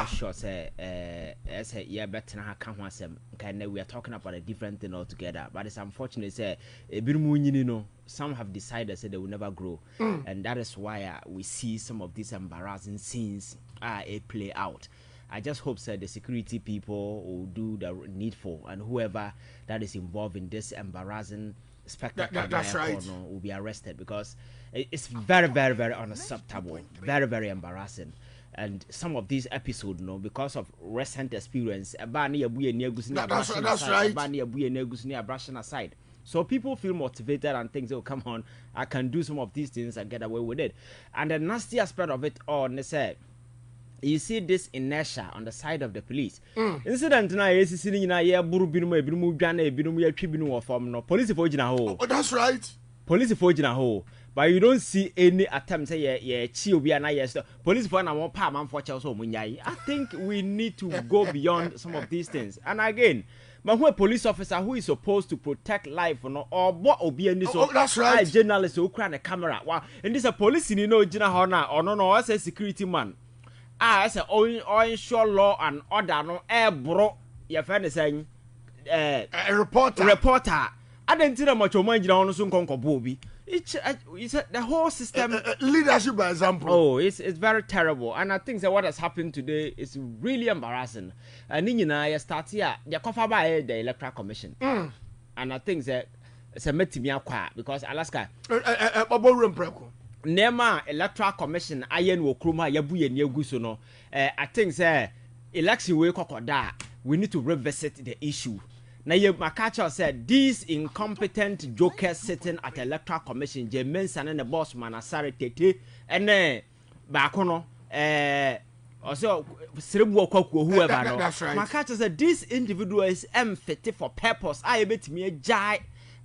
Sure, say, yeah, better na can one sem. Kind we are talking about a different thing altogether. But it's unfortunate, say, some have decided say they will never grow, and that is why we see some of these embarrassing scenes play out. I just hope that the security people will do the needful, and whoever that is involved in this embarrassing spectacle that's right. will be arrested, because it's very, very, very unacceptable, very, very embarrassing. And some of these episodes, because of recent experience, that's right. Aside. So people feel motivated and think, oh, come on, I can do some of these things and get away with it. And the nasty aspect of it all, they say, you see this inertia on the side of the police. Incident na is sitting in a year, police for Jina. Oh, that's right. Police for Jina. But you don't see any attempt say police for na man for I think we need to go beyond some of these things. And again, but who a police officer who is supposed to protect life or what obi any so that's right. Journalist who cry the camera. Wow, and this a police Jina Hona or no as a security man. As a ensure law and order no bro your friend is saying a reporter. I didn't see much of my Jina on Sunko Bobby. It's the whole system leadership by example. Oh, it's very terrible, and I think that what has happened today is really embarrassing. And then I start here the cover by the Electoral Commission, and I think that it's a meeting because Alaska Nema Electoral Commission ayen wo kroma yabuye ni eguso no. I think that election we kokoda we need to revisit the issue. Now, Makacha said these incompetent jokers sitting at the Electoral Commission, Jemensan and the boss man Asari Tete, and Bakono, also Sribu Koku, whoever. That's right. Makacha said this individual is fit for purpose. I bet me a jai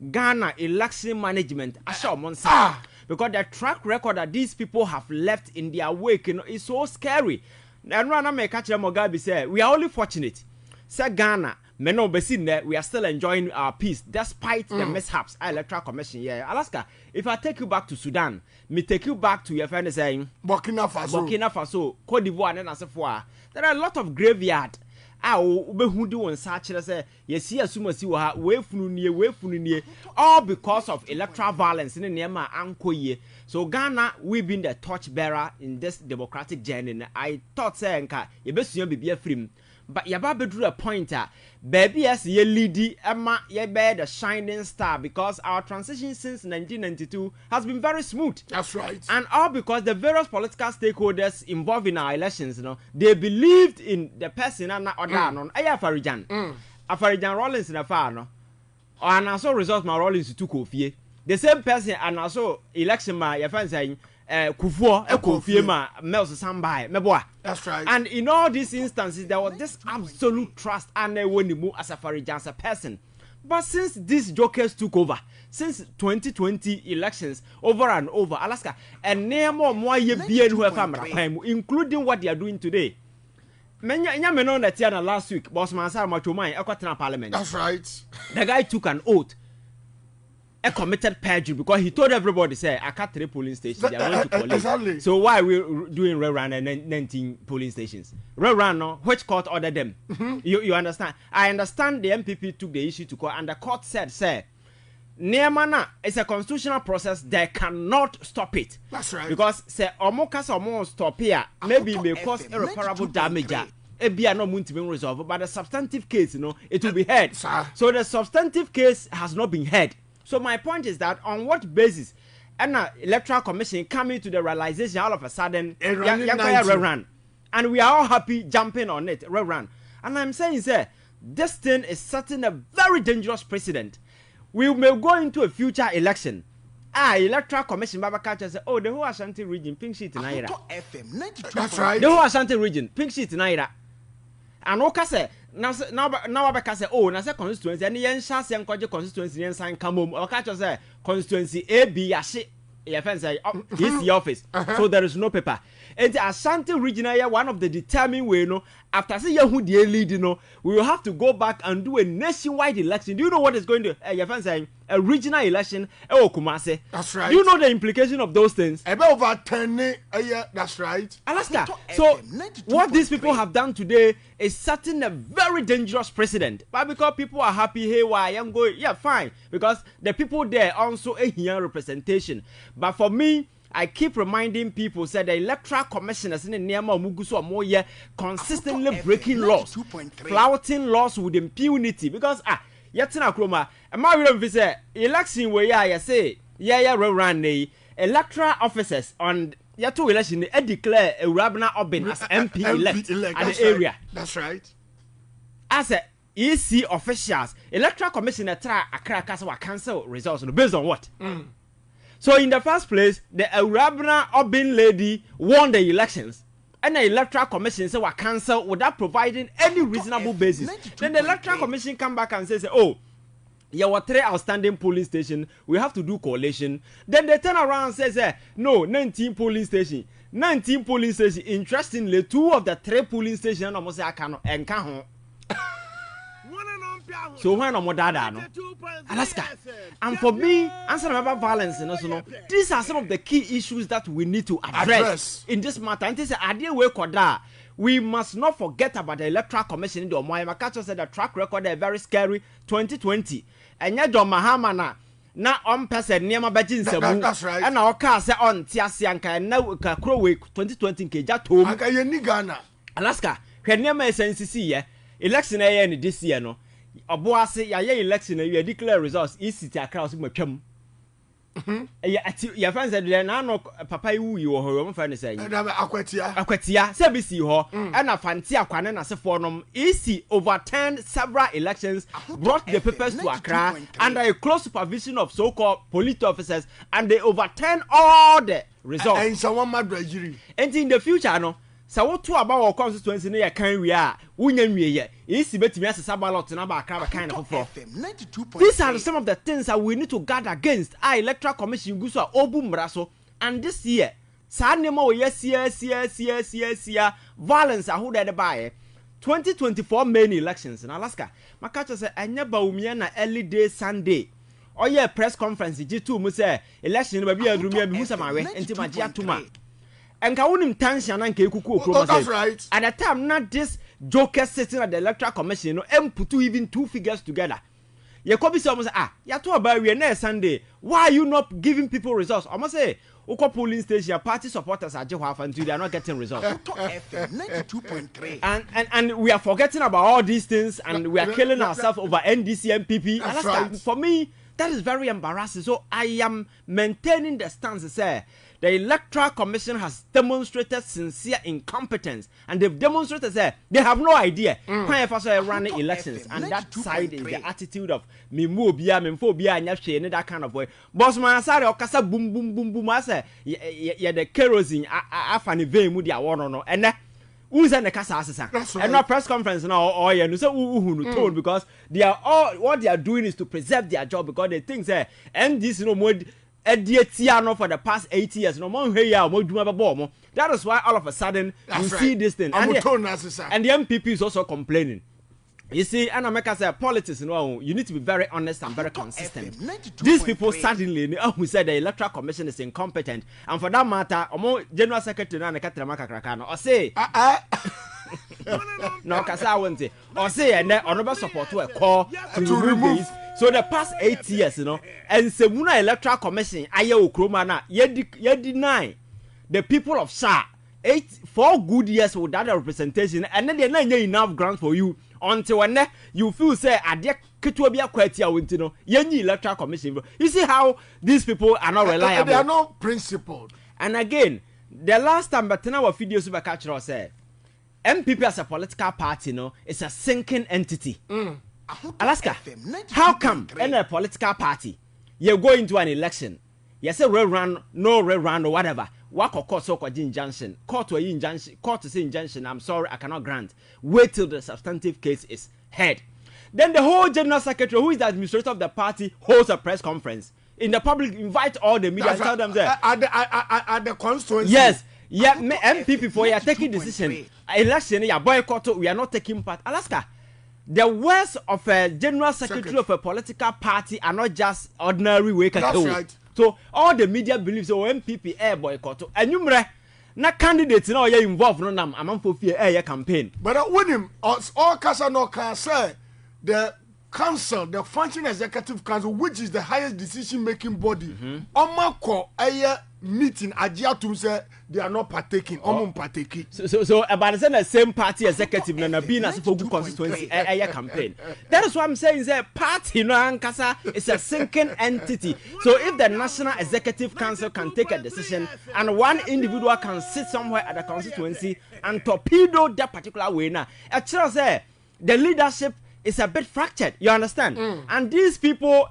Ghana election management. I saw Monsa because the track record that these people have left in their wake is so scary. And Rana Makacha Mogabi said, we are only fortunate. Say Ghana. Meno besin there, we are still enjoying our peace despite the mishaps. Electoral Commission, yeah. Alaska, if I take you back to Sudan, me take you back to your friend saying Burkina Faso, Cote d'Ivoire, and Asafua. There are a lot of graveyard. Behudu and such say, yes, see, assume see what way fununie, all because of electoral violence in the Nema Ankoye. So Ghana, we've been the torchbearer in this democratic journey. I thought saying, you best be a film. But Yaba drew a pointer, baby as ye leady, Emma, ye bear the shining star, because our transition since 1992 has been very smooth. That's right. And all because the various political stakeholders involved in our elections, they believed in the person and other non. Afarijan. Afarijan Rollins in a far, no. And also result my Rollins to Kofi. The same person and also election my your friend saying Kufuor Ekofiema Mels Sambai Meboa. That's right. And in all these instances there was this absolute trust and when you move as a Farijan as a person. But since these jokers took over, since 2020 elections over and over, Alaska, and near more including what they are doing today. Many that year last week, Boss Mansar Machomai, Equatorial Parliament. That's right. The guy took an oath. A committed perjury because he told everybody, say, I can't 3 polling stations. They are going to police. Exactly. So why are we doing Re Run and 19 polling stations? Re Run, no, which court ordered them? You understand? I understand the MPP took the issue to court, and the court said, say, Neamana is a constitutional process. They cannot stop it. That's right. Because say, Omokas stop here, maybe may cause irreparable damage. It be no moon to be resolved, but the substantive case, it will be heard. So the substantive case has not been heard. So my point is that on what basis an electoral commission coming to the realization all of a sudden run, and we are all happy jumping on it run. And I'm saying, sir, this thing is setting a very dangerous precedent. We may go into a future election. Electoral commission Baba Culture say, oh, the whole Ashanti region pink sheet in Naira. That's right. The whole Ashanti region pink sheet in Naira. And Oka say now Baba say, oh, na say constituency and yen shas yen kwaje constituency yen sign come home. Oka say constituency A B yashi your friend say this the office, so there is no paper. And the Ashanti regional one of the determined way, no, after say who the lead, we will have to go back and do a nationwide election. Do you know what is going to your friend saying? A regional election, Kumase. That's right. Do you know the implication of those things? About over 10 that's right. Alaska. So what these people have done today is setting a very dangerous precedent. But because people are happy, hey, why I'm going, yeah, fine. Because the people there also a here representation. But for me, I keep reminding people say the electoral commissioners in the Niama Muguso are more consistently breaking laws, flouting laws with impunity. Because Yatina Kroma, and my real say election where I say, run electoral officers on two election, they declare a Rabna Obin as MP elect at the area. That's right. As a EC officials, electoral commissioner try a cancel results based on what? So in the first place, the Arabna Obin lady won the elections. And the electoral commission said were cancelled without providing any reasonable basis. Then the electoral commission come back and says, oh, there were 3 outstanding polling stations. We have to do coalition. Then they turn around and says, no, 19 polling stations. 19 polling stations. Interestingly, 2 of the 3 polling stations almost say I cannot encounter. So when I'm dada no Alaska, and for me, answer about violence, these are some of the key issues that we need to address in this matter. And this idea we must not forget about the Electoral Commission in the Omoyama. Makacho said the track record is very scary. 2020, and yet John Mahama na person niema bajin semu. That's right. And our car say on Tiasianka now Crowe 2020 keja tom. Aka yeni Ghana. Alaska, when niema SNCC election in this year no. Oboase ya election you declare results easy to account matwam ya friends said na no papa wu yi wo ho friend say akwatia say be see ho and afanti akwane na sefo nom easy overturned several elections, brought the papers to Accra under a close supervision of so-called police officers, and they overturned all the results. And someone madra and in the future no so what to about our constituency near can we are ye is betting us a ballot and about kind of floor. These are some of the things that we need to guard against. Our electoral commission goes to Obum Brasso, and this year Sanemo yes violence are who they buy 2024 main elections in Alaska. Makacha said Anyaba Umiana early day Sunday. Oh yeah, press conference G2 Muse election will be a room Musamawe and Timagia Tuma. And Kawunim Tanshan and Kekuku. That's right. At the time, not this joker sitting at the electoral commission, and put even 2 figures together. Yakobi almost to about we next Sunday. Why are you not giving people results? I must say, Oko polling station party supporters are Jehovah until they are not getting results. 92.3. And we are forgetting about all these things, and we are killing ourselves over NDC and PP. That's right. For me, that is very embarrassing. So I am maintaining the stance say the Electoral Commission has demonstrated sincere incompetence, and they've demonstrated that they have no idea why they run elections, and that side is the attitude of mimobia, memphobia, and that kind of way. Boss man, sorry, okasa boom boom boom boom. I say, the kerosene, afani vein mudia one and who's in the casa and not press conference now or you say told because they are all what they are doing is to preserve their job because they think say and this more Edietiano for the past 8 years. No more here, that is why all of a sudden you see this thing. And the MPP is also complaining. You see, and America say politics, you need to be very honest and very consistent. These people suddenly who said the Electoral Commission is incompetent, and for that matter, General Secretary and the or say no, Kasa won't say, or say, and then honorable support to a call to remove these. So the past 8 years, and Semuna Electoral Commission, Ukromana, you deny the people of Sha 4 good years with that representation, and then they're not enough grants for you until when you feel say Adia Kitwabia Quetia Wintino, Yenny Electoral Commission. You see how these people are not reliable. They are not principled. And again, the last time but now video super catcher said MPP as a political party, it's a sinking entity. Alaska, how come in a political party you go into an election? You say Re Run, no Re Run or whatever. What court so called injunction? Court to injunction, court to say injunction. I'm sorry, I cannot grant. Wait till the substantive case is heard. Then the whole general secretary, who is the administrator of the party, holds a press conference. in the public, invite all the media and tell them that at the constituency. Yes, yeah, MPP for you are taking decision. Election, you boycott. We are not taking part. Alaska, the words of a general secretary of a political party are not just ordinary way. That's right. So all the media believes so MPP air boycott. And you na candidates now you involved no nam among for fear air campaign. But when him all casa no can say the council, the functioning executive council, which is the highest decision making body, omako air meeting ajiatum say they are not partaking. Partaking. So about the same party executive na be na for good constituency air campaign. That is what I'm saying. Say party no ankasa is a sinking entity. So if the National Executive Council can take a decision and one individual can sit somewhere at the constituency and torpedo that particular way now, actually say the leadership is a bit fractured. You understand? And these people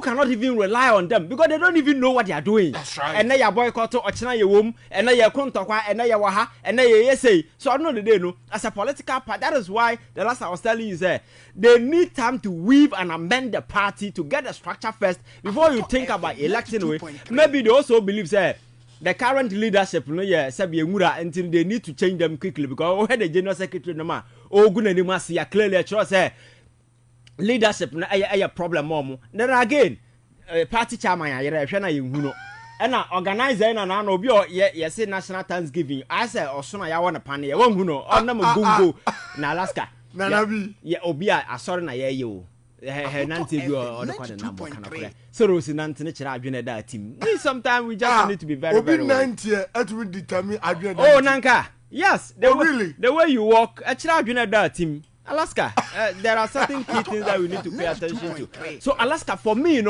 cannot even rely on them because they don't even know what they are doing. That's right. And then you boycott or China you womb, and then you kontokwa, and then you waha, and then you say. So I know the day no. As a political party, that is why the last I was telling you is they need time to weave and amend the party to get the structure first before you think about election. Maybe they also believe say the current leadership no until they need to change them quickly because when the general secretary no ma clearly say leadership na a problem mom. Then again party chairman na you and organizer na no bi yes national Thanksgiving I say osuna ya wana pan ya won huno onam gungo na Alaska na bi ya obi a asori na ye o nante bi o the kwade na mo kana so Rose nante ne kira adwene da team sometimes we just need to be very very nante at we determine adwene oh nanka yes really the way you walk kira adwene da team Alaska there are certain key things that we need to pay attention to. So Alaska for me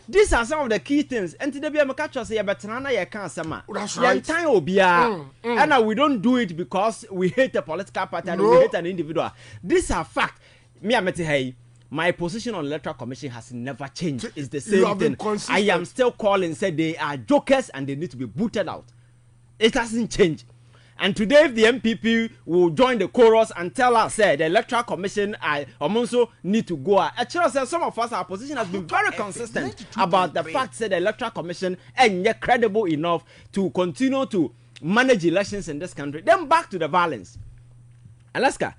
these are some of the key things and today be catch us here but na ye kan sama right. Time obia and we don't do it because we hate a political party and we hate an individual. These are fact. Me amete hey my position on electoral commission has never changed. It's the same thing. I am still calling say they are jokers and they need to be booted out. It hasn't changed. And today, if the MPP will join the chorus and tell us, say, the Electoral Commission also need to go. Actually, some of us, our position has been very consistent about the fact that the Electoral Commission ain't yet credible enough to continue to manage elections in this country. Then back to the violence. Alaska,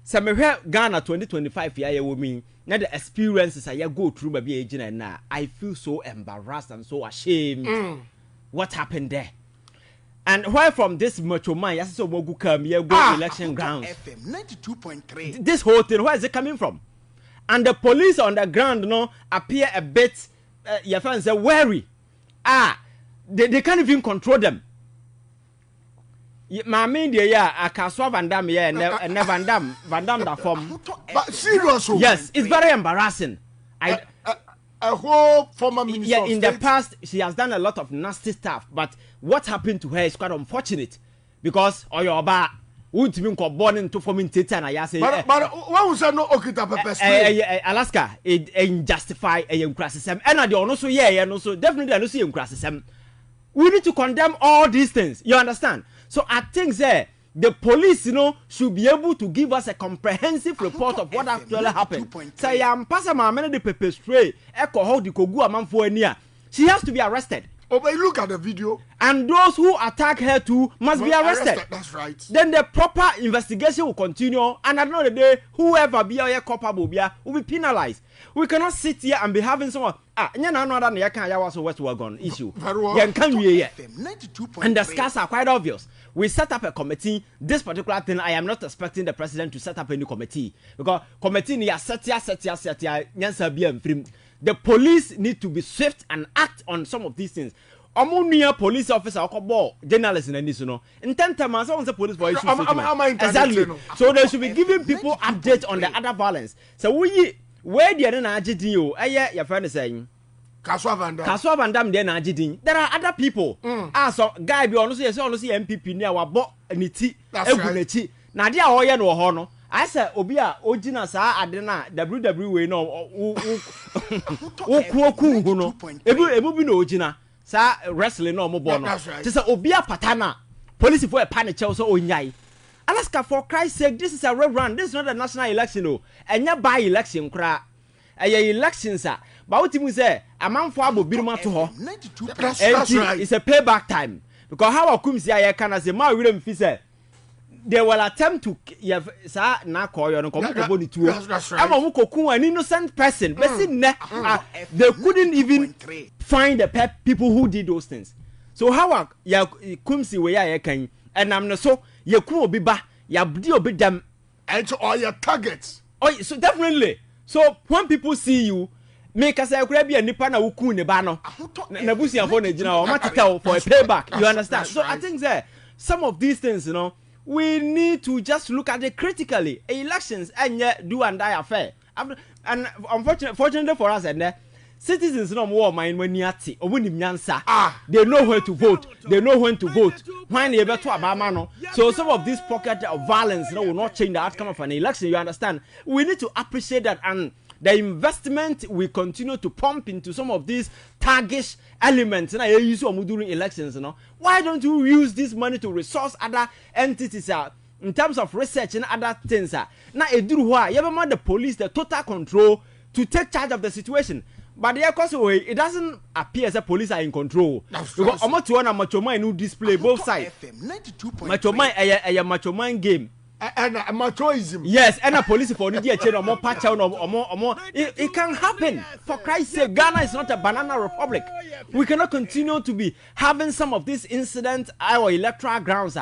some Ghana 2025 year with me. Now the experiences I go through my agent and now I feel so embarrassed and so ashamed. What happened there? And where from this macho man, yes, so Mogu come here, go election grounds. This whole thing, where is it coming from? And the police on the ground, appear a bit, your friends say, wary. They can't even control them. My main dear, I can swap Van Damme here and Van Damme that form. But seriously, yes, it's very embarrassing. A whole former minister in the past she has done a lot of nasty stuff, but what happened to her is quite unfortunate because Oyoba won't even go born into forming theater and I say but why was no okita pepper spray Alaska it justify a criticism and I don't also no so definitely I don't see criticism. We need to condemn all these things, you understand? So I think the police, should be able to give us a comprehensive report of what actually happened. Say, I'm passing my man the pepper spray. Echo how the kogu among for near. She has to be arrested. Oh, but look at the video. And those who attack her too must be arrested. That's right. Then the proper investigation will continue. And at the end of the day, whoever be a culpable will be penalized. We cannot sit here and be having someone. Issue. And the scars are quite obvious. We set up a committee. This particular thing, I am not expecting the president to set up a new committee because committee ni the police need to be swift and act on some of these things. Police officer journalists in this in 10 times the police for exactly. So they should be giving people updates on the other violence. So where the other your friend is saying Kaswa Van Damme there are other people. So guy be honestly MPP near our bo niti eguneti. Na dia oye no ho no. I say obi a ogina saa ade na WWE no wo hu no. Ebu bi no ogina saa wrestling no mo bo no. Ti say obi a patana police for a panic so onyai. Alaska, for Christ's sake, this is a re run. This is not a national election, no. And by election, elections, but what you say a man for abo biruma to ho That's right. it's a payback time because Hawa Koomson ya can as a man will fi say they will attempt to sa na call you no come go ni tuo am am kokun an innocent person person they couldn't even find the people who did those things. So Hawa ya Koomson we ya kan enam no so ye ku obi ba ya bdi obi dem and so all your targets. Oh, so definitely. So when people see you, make us a crabby and nipa na wuku ne ba no. Na busia for na gina o matita for a payback. You understand? So I think that some of these things, you know, we need to just look at it critically. Elections and do and die affair. And unfortunately for us, and citizens no more mind when yati or when nyansa. They know where to vote. They know when to vote. When they better abamano. So some of these pockets of violence, will not change the outcome of an election. You understand? We need to appreciate that, and the investment we continue to pump into some of these target elements. During elections, why don't you use this money to resource other entities? In terms of research and other things, now the police the total control to take charge of the situation. But it doesn't appear as the police are in control. Because almost one macho man who display both sides. Macho man a macho man game. And machoism. Yes, and a police for the chain or more patch or more. It can happen. For Christ's sake, Ghana is not a banana republic. We cannot continue to be having some of these incidents or electoral grounds.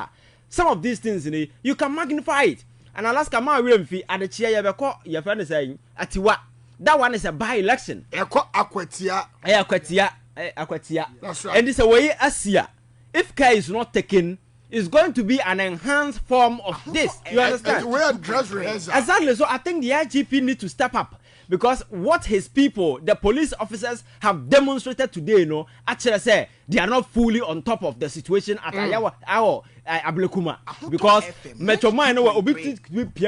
Some of these things, you can magnify it. And Alaska, my real fee at the chair, your friend is saying, Atiwa. That one is a by-election. Akwatia. That's right. And it's a way Asia. If Kyei is not taken, it's going to be an enhanced form of this. You understand? Exactly. So I think the IGP need to step up. Because what his people, the police officers, have demonstrated today, actually say they are not fully on top of the situation at our Ablekuma. Because Metro Mine obi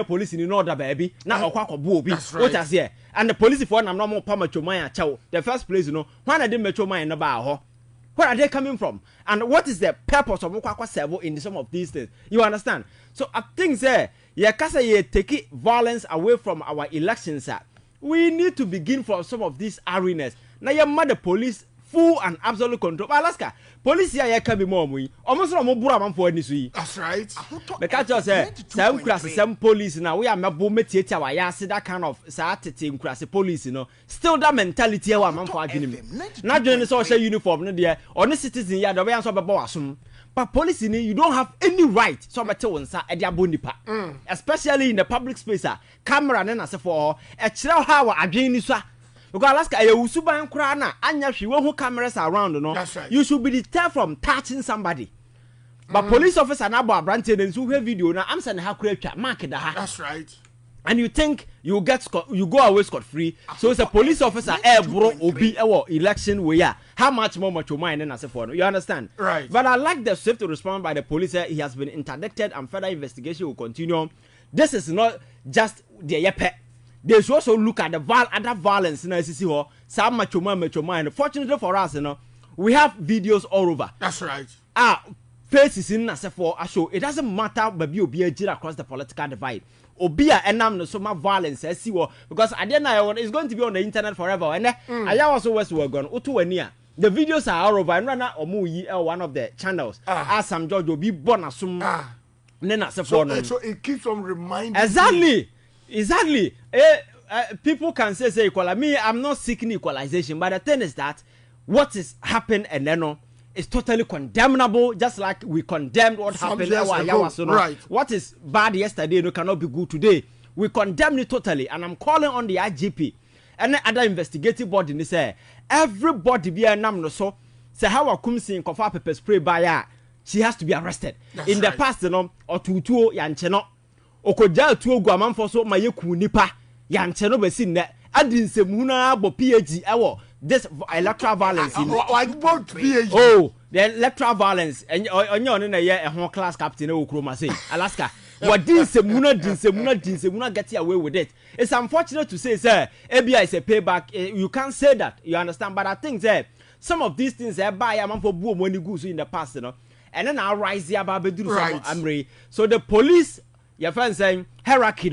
police in order, baby. Now what I say. And the police for I'm not more Metro Mine chow. The first place, when I did Metro Mine about where are they coming from? And what is the purpose of Mokwa Servo in some of these things? You understand? So I think take violence away from our elections. We need to begin from some of these arenas. Now you mother police full and absolute control. Alaska police here can be more almost no more man for any. That's right. Because some class some police now we are mabo metieta wa ya see that kind of in class police still that mentality wa man for adwene. Na join social uniform no there on citizen ya the way answer babo asum. But police you don't have any right so better one sa e dia bonipa. Especially in the public space camera na say for e kire how adwene ni so. Because Alaska, usuban krana anya hwe who cameras around right. You should be deterred from touching somebody. But police officer na bo abrante den so video na am say na ha kura mark da ha. That's right. And you think you go away scot free. So it's a police officer bro obi election way. How much more macho mind than as for you understand? Right. But I like the swift response by the police. He has been interdicted and further investigation will continue. This is not just the yepe. They should also look at the other violence in ICC. Some macho mind. Fortunately for us, we have videos all over. That's right. Faces in Nasefo show. It doesn't matter, baby, be across the political divide. Obia enam no so much violence because I didn't know it's going to be on the internet forever. And I also was gone. The videos are all over. And right now, one of the channels. Some George will be born as soon. So it keeps on reminding. Exactly. People can say equal. Me, I'm not seeking equalization, but the thing is that what is happened and then is totally condemnable, just like we condemned what happened. Right. What is bad yesterday cannot be good today. We condemn it totally, and I'm calling on the IGP and the other investigative body. They say everybody be a nam no so. Say Hawa Koomson kofa pepper spray by she has to be arrested. In the past, or tutu yancheno. Okoja tu oguaman for so mayeku nipa yancheno be sin ne adin semuna bo PhD this electoral violence the electoral violence and onyo na ye ehon class captain okroma say Alaska what din semuna get away with it. It's unfortunate to say sir ABI is a payback. You can't say that, you understand, but I think sir some of these things buy a man for boom money goose in the past and then I rise here about bedru amre. So the police your friend saying hierarchy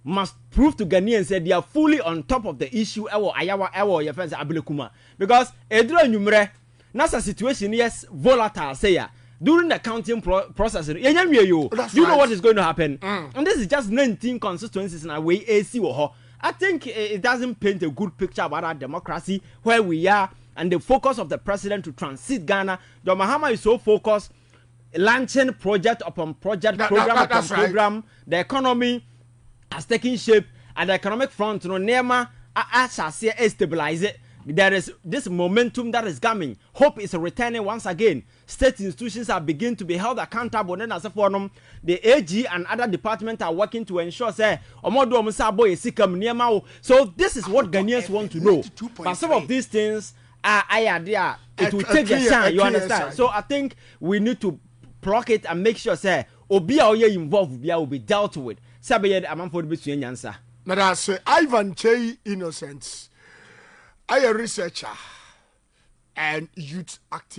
must prove to Ghanaians that they are fully on top of the issue. Your friends Ablekuma, because edro numere nasa situation yes volatile say ya during the counting process. You know what is going to happen, and this is just 19 constituencies in a way AC or I think it doesn't paint a good picture about our democracy where we are and the focus of the president to transit Ghana. John Mahama is so focused launching project upon project, program upon program. The economy has taken shape, and the economic front, Nema as stabilize it. There is this momentum that is coming. Hope is returning once again. State institutions are beginning to be held accountable. Then as a forum, the AG and other departments are working to ensure say so this is what Ghanaians want to know. But some of these things are it will take a shine, you understand? So I think we need to block it and make sure say Obia involved will be dealt with. Now I say Ivan Kyei Innocence. I a researcher and youth activist.